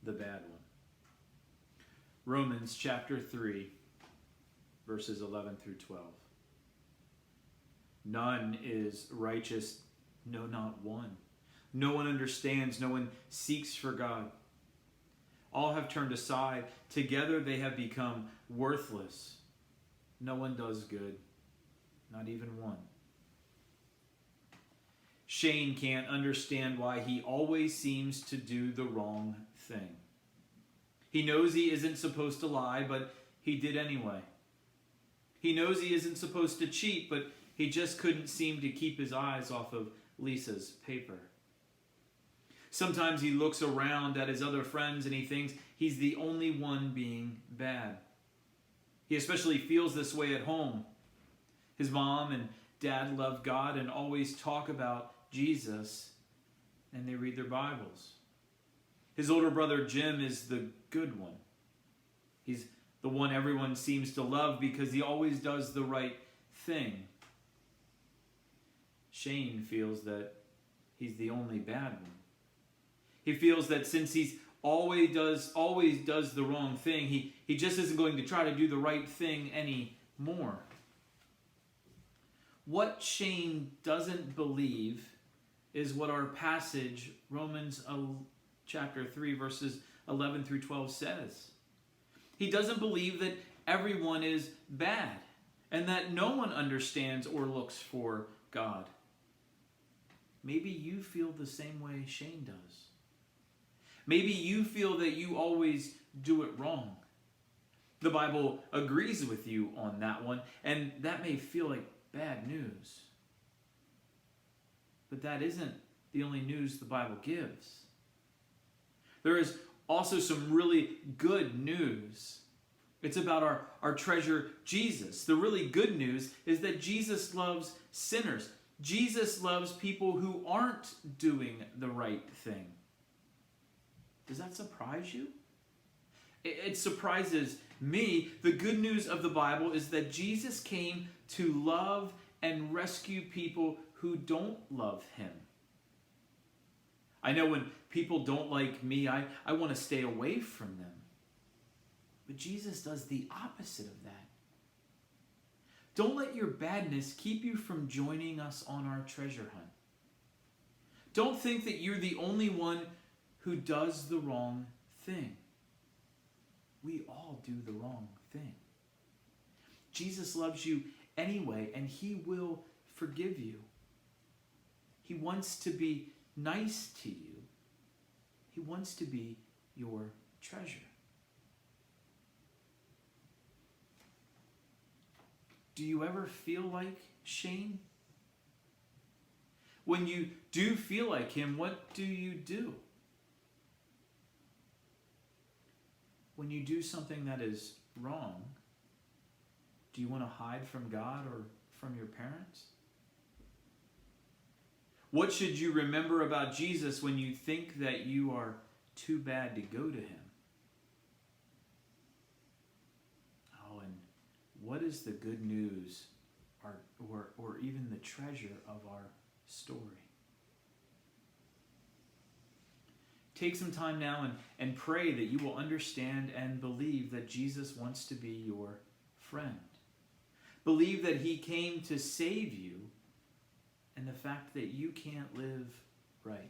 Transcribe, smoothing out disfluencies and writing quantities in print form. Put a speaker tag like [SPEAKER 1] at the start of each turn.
[SPEAKER 1] the bad one. Romans chapter 3, verses 11 through 12. None is righteous, no, not one. No one understands, no one seeks for God. All have turned aside. Together they have become worthless. No one does good, not even one. Shane can't understand why he always seems to do the wrong thing. He knows he isn't supposed to lie, but he did anyway. He knows he isn't supposed to cheat, but he just couldn't seem to keep his eyes off of Lisa's paper. Sometimes he looks around at his other friends and he thinks he's the only one being bad. He especially feels this way at home. His mom and dad love God and always talk about Jesus, and they read their Bibles. His older brother Jim is the good one. He's the one everyone seems to love because he always does the right thing. Shane feels that he's the only bad one. He feels that since he's always does the wrong thing, he just isn't going to try to do the right thing anymore. What Shane doesn't believe is what our passage, Romans chapter 3, verses 11 through 12 says. He doesn't believe that everyone is bad and that no one understands or looks for God. Maybe you feel the same way Shane does. Maybe you feel that you always do it wrong. The Bible agrees with you on that one, and that may feel like bad news. But that isn't the only news the Bible gives. There is also some really good news. It's about our treasure, Jesus. The really good news is that Jesus loves sinners. Jesus loves people who aren't doing the right thing. Does that surprise you? It surprises me. The good news of the Bible is that Jesus came to love and rescue people who don't love him. I know when people don't like me, I want to stay away from them. But Jesus does the opposite of that. Don't let your badness keep you from joining us on our treasure hunt. Don't think that you're the only one who does the wrong thing. We all do the wrong thing. Jesus loves you anyway, and he will forgive you. He wants to be nice to you. He wants to be your treasure. Do you ever feel like Shane? When you do feel like him, what do you do? When you do something that is wrong, do you want to hide from God or from your parents? What should you remember about Jesus when you think that you are too bad to go to him? Oh, and what is the good news or even the treasure of our story? Take some time now and pray that you will understand and believe that Jesus wants to be your friend. Believe that he came to save you and the fact that you can't live right.